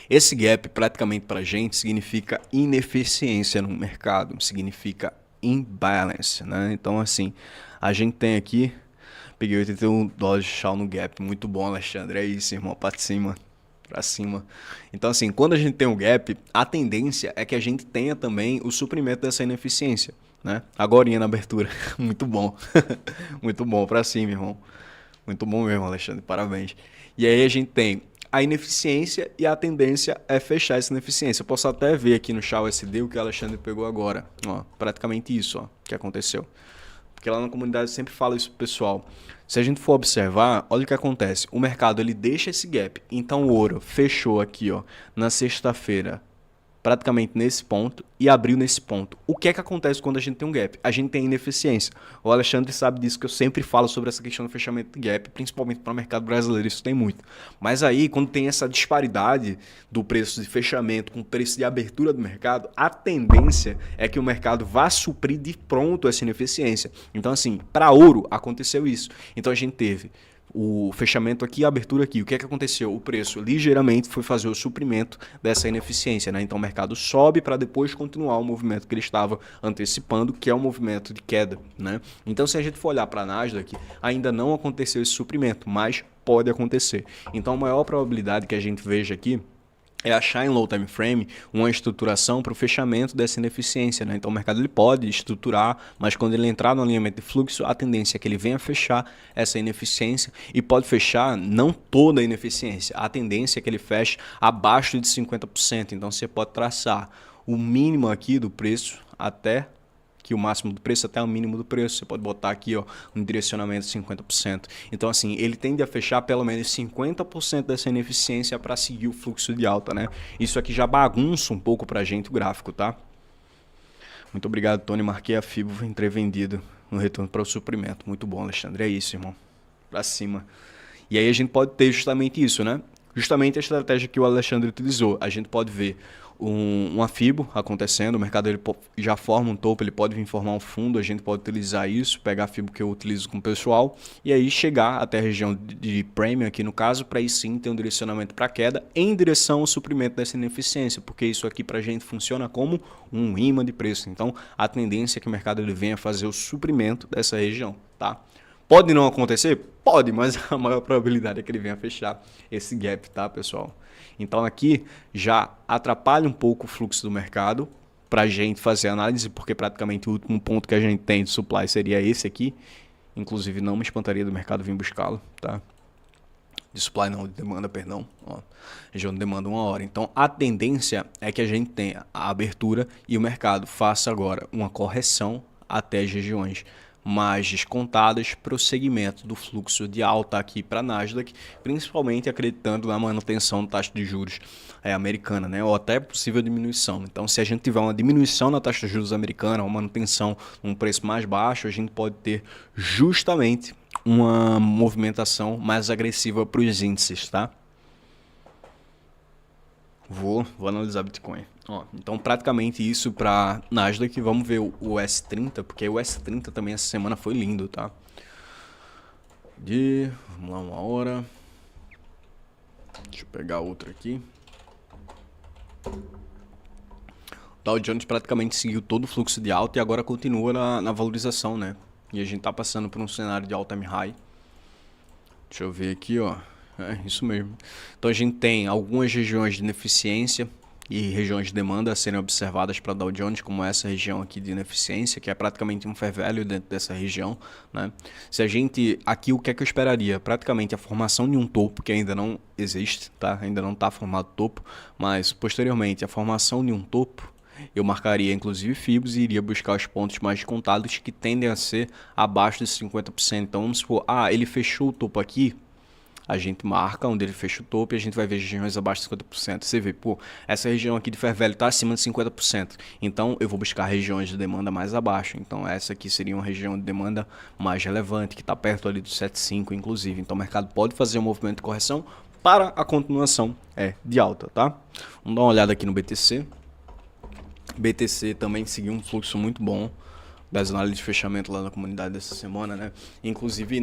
Esse gap praticamente para a gente significa ineficiência no mercado, significa imbalance, né? Então assim, a gente tem aqui, peguei $81 de Shaw no gap, muito bom, Alexandre, é isso, irmão, para cima. Pra cima. Então, assim, quando a gente tem um gap, a tendência é que a gente tenha também o suprimento dessa ineficiência, né? Agorinha na abertura. Muito bom. Muito bom pra cima, irmão. Muito bom mesmo, Alexandre. Parabéns. E aí a gente tem a ineficiência e a tendência é fechar essa ineficiência. Eu posso até ver aqui no Shaw SD o que o Alexandre pegou agora. Ó, praticamente isso, ó, que aconteceu. Porque lá na comunidade eu sempre falo isso pro pessoal. Se a gente for observar, olha o que acontece. O mercado ele deixa esse gap. Então o ouro fechou aqui, ó, na sexta-feira, praticamente nesse ponto e abriu nesse ponto. O que é que acontece quando a gente tem um gap? A gente tem ineficiência. O Alexandre sabe disso que eu sempre falo sobre essa questão do fechamento de gap, principalmente para o mercado brasileiro, isso tem muito. Mas aí, quando tem essa disparidade do preço de fechamento com o preço de abertura do mercado, a tendência é que o mercado vá suprir de pronto essa ineficiência. Então, assim, para ouro aconteceu isso. Então a gente teve o fechamento aqui e a abertura aqui. O que é que aconteceu? O preço ligeiramente foi fazer o suprimento dessa ineficiência, né? Então o mercado sobe para depois continuar o movimento que ele estava antecipando, que é o movimento de queda, né? Então se a gente for olhar para a Nasdaq, ainda não aconteceu esse suprimento, mas pode acontecer. Então a maior probabilidade que a gente veja aqui é achar em low time frame uma estruturação para o fechamento dessa ineficiência, né? Então o mercado ele pode estruturar, mas quando ele entrar no alinhamento de fluxo, a tendência é que ele venha fechar essa ineficiência e pode fechar não toda a ineficiência, a tendência é que ele feche abaixo de 50%. Então você pode traçar o mínimo aqui do preço até que o máximo do preço até o mínimo do preço. Você pode botar aqui, ó, um direcionamento de 50%. Então, assim, ele tende a fechar pelo menos 50% dessa ineficiência para seguir o fluxo de alta, né? Isso aqui já bagunça um pouco para a gente o gráfico, tá? Muito obrigado, Tony. Marquei a FIBO, entrei vendido no retorno para o suprimento. Muito bom, Alexandre. É isso, irmão. Para cima. E aí a gente pode ter justamente isso, né? Justamente a estratégia que o Alexandre utilizou. A gente pode ver uma FIBO acontecendo, o mercado ele já forma um topo, ele pode vir formar um fundo, a gente pode utilizar isso, pegar a FIBO que eu utilizo com o pessoal e aí chegar até a região de premium aqui no caso, para aí sim ter um direcionamento para queda em direção ao suprimento dessa ineficiência, porque isso aqui para a gente funciona como um imã de preço. Então a tendência é que o mercado ele venha fazer o suprimento dessa região, tá? Pode não acontecer? Pode, mas a maior probabilidade é que ele venha fechar esse gap, tá, pessoal? Então aqui já atrapalha um pouco o fluxo do mercado para a gente fazer análise, porque praticamente o último ponto que a gente tem de supply seria esse aqui. Inclusive não me espantaria do mercado vir buscá-lo, tá? De supply não, de demanda, perdão. Ó, região de demanda 1 hora. Então a tendência é que a gente tenha a abertura e o mercado faça agora uma correção até as regiões mais descontadas para o segmento do fluxo de alta aqui para a Nasdaq, principalmente acreditando na manutenção da taxa de juros americana, né? Ou até possível diminuição. Então, se a gente tiver uma diminuição na taxa de juros americana, uma manutenção num preço mais baixo, a gente pode ter justamente uma movimentação mais agressiva para os índices, tá? Vou analisar Bitcoin. Ó, então, praticamente isso para Nasdaq. Vamos ver o S30, porque o S30 também essa semana foi lindo, tá? Vamos lá, 1 hora. Deixa eu pegar outra aqui. O Dow Jones praticamente seguiu todo o fluxo de alta e agora continua na valorização, né? E a gente tá passando por um cenário de all-time high. Deixa eu ver aqui, ó. É isso mesmo. Então a gente tem algumas regiões de ineficiência e regiões de demanda a serem observadas para Dow Jones, como essa região aqui de ineficiência, que é praticamente um fair value dentro dessa região, né? Se a gente, aqui o que é que eu esperaria? Praticamente a formação de um topo, que ainda não existe, tá? Ainda não está formado topo, mas posteriormente a formação de um topo, eu marcaria inclusive FIBOS e iria buscar os pontos mais contados que tendem a ser abaixo de 50%. Então vamos supor, ele fechou o topo aqui, a gente marca onde ele fecha o topo e a gente vai ver regiões abaixo de 50%. Você vê, pô, essa região aqui de fair value está acima de 50%. Então eu vou buscar regiões de demanda mais abaixo. Então essa aqui seria uma região de demanda mais relevante, que está perto ali do 7,5 inclusive. Então o mercado pode fazer um movimento de correção para a continuação de alta, tá? Vamos dar uma olhada aqui no BTC. BTC também seguiu um fluxo muito bom das análises de fechamento lá na comunidade dessa semana, né? Inclusive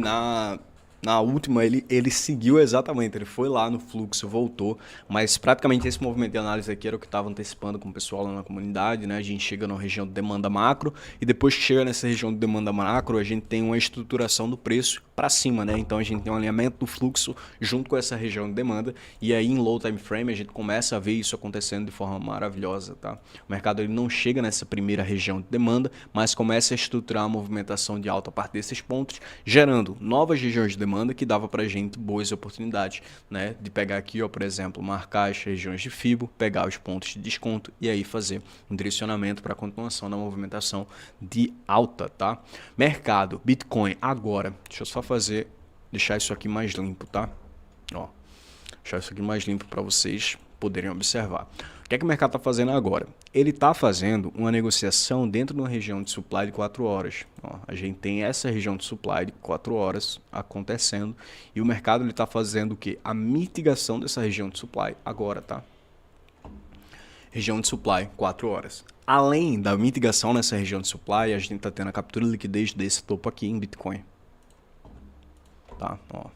Na última, ele seguiu exatamente, ele foi lá no fluxo, voltou, mas praticamente esse movimento de análise aqui era o que estava antecipando com o pessoal lá na comunidade, né? A gente chega na região de demanda macro e depois que chega nessa região de demanda macro, a gente tem uma estruturação do preço para cima, né? Então a gente tem um alinhamento do fluxo junto com essa região de demanda e aí em low time frame a gente começa a ver isso acontecendo de forma maravilhosa, tá? O mercado ele não chega nessa primeira região de demanda, mas começa a estruturar a movimentação de alta a partir desses pontos, gerando novas regiões de demanda que dava pra gente boas oportunidades, né? De pegar aqui, ó, por exemplo, marcar as regiões de FIBO, pegar os pontos de desconto e aí fazer um direcionamento para a continuação da movimentação de alta, tá? Mercado, Bitcoin, agora, deixa eu só deixar isso aqui mais limpo, tá? Ó, deixar isso aqui mais limpo para vocês poderem observar. O que é que o mercado está fazendo agora? Ele está fazendo uma negociação dentro de uma região de supply de 4 horas. Ó, a gente tem essa região de supply de 4 horas acontecendo e o mercado está fazendo o quê? A mitigação dessa região de supply agora, tá? Região de supply, 4 horas. Além da mitigação nessa região de supply, a gente está tendo a captura de liquidez desse topo aqui em Bitcoin. Tá? Ó.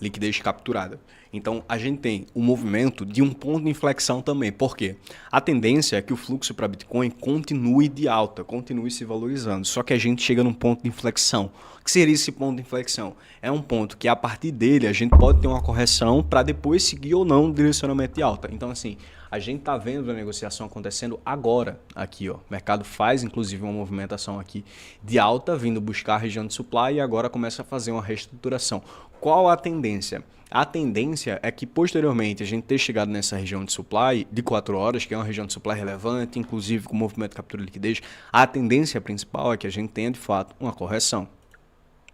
Liquidez capturada. Então, a gente tem o movimento de um ponto de inflexão também. Por quê? A tendência é que o fluxo para Bitcoin continue de alta, continue se valorizando. Só que a gente chega num ponto de inflexão. O que seria esse ponto de inflexão? É um ponto que, a partir dele, a gente pode ter uma correção para depois seguir ou não o direcionamento de alta. Então, assim, a gente está vendo a negociação acontecendo agora aqui, ó. O mercado faz, inclusive, uma movimentação aqui de alta, vindo buscar a região de supply e agora começa a fazer uma reestruturação. Qual a tendência? A tendência é que, posteriormente, a gente ter chegado nessa região de supply de 4 horas, que é uma região de supply relevante, inclusive com o movimento de captura de liquidez, a tendência principal é que a gente tenha, de fato, uma correção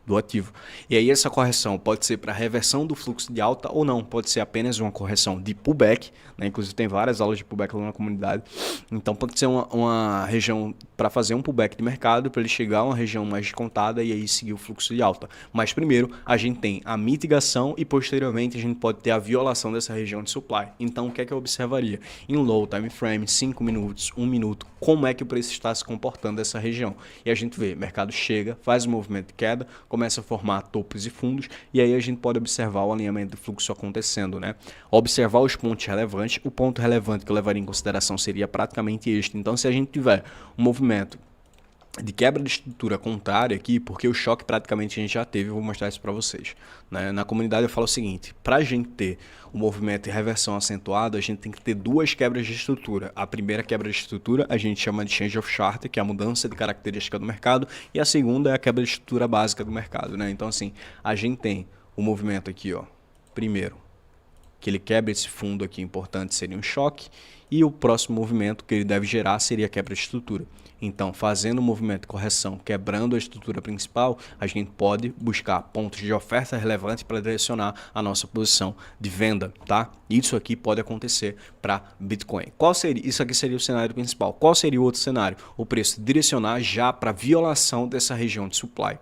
do ativo. E aí essa correção pode ser para reversão do fluxo de alta ou não, pode ser apenas uma correção de pullback, né? Inclusive tem várias aulas de pullback lá na comunidade, então pode ser uma região para fazer um pullback de mercado, para ele chegar a uma região mais descontada e aí seguir o fluxo de alta. Mas primeiro a gente tem a mitigação e posteriormente a gente pode ter a violação dessa região de supply. Então o que é que eu observaria? Em low time frame, 5 minutos, 1 minuto, como é que o preço está se comportando nessa região? E a gente vê, o mercado chega, faz um movimento de queda, começa a formar topos e fundos e aí a gente pode observar o alinhamento do fluxo acontecendo, né? Observar os pontos relevantes. O ponto relevante que eu levaria em consideração seria praticamente este. Então, se a gente tiver um movimento de quebra de estrutura contrária aqui, porque o choque praticamente a gente já teve, eu vou mostrar isso para vocês, né? Na comunidade eu falo o seguinte, para a gente ter um movimento de reversão acentuado, a gente tem que ter duas quebras de estrutura. A primeira quebra de estrutura a gente chama de change of chart, que é a mudança de característica do mercado, e a segunda é a quebra de estrutura básica do mercado, né? Então assim, a gente tem o movimento aqui, ó, primeiro, que ele quebra esse fundo aqui importante seria um choque, e o próximo movimento que ele deve gerar seria a quebra de estrutura. Então, fazendo o movimento de correção, quebrando a estrutura principal, a gente pode buscar pontos de oferta relevantes para direcionar a nossa posição de venda, tá? Isso aqui pode acontecer para Bitcoin. Qual seria? Isso aqui seria o cenário principal. Qual seria o outro cenário? O preço direcionar já para violação dessa região de supply,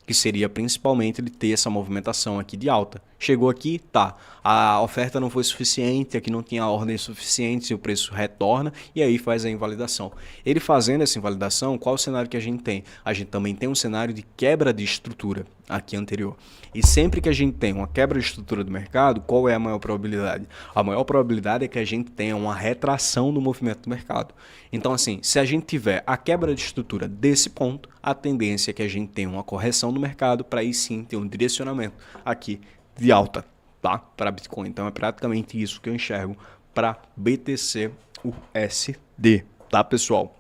que seria principalmente ele ter essa movimentação aqui de alta. Chegou aqui, tá, a oferta não foi suficiente, aqui não tinha ordem suficiente, o preço retorna e aí faz a invalidação. Ele fazendo essa invalidação, qual o cenário que a gente tem? A gente também tem um cenário de quebra de estrutura aqui anterior. E sempre que a gente tem uma quebra de estrutura do mercado, qual é a maior probabilidade? A maior probabilidade é que a gente tenha uma retração do movimento do mercado. Então assim, se a gente tiver a quebra de estrutura desse ponto, a tendência é que a gente tenha uma correção do mercado para aí sim ter um direcionamento aqui de alta, tá? Para Bitcoin. Então é praticamente isso que eu enxergo para BTC USD, tá, pessoal?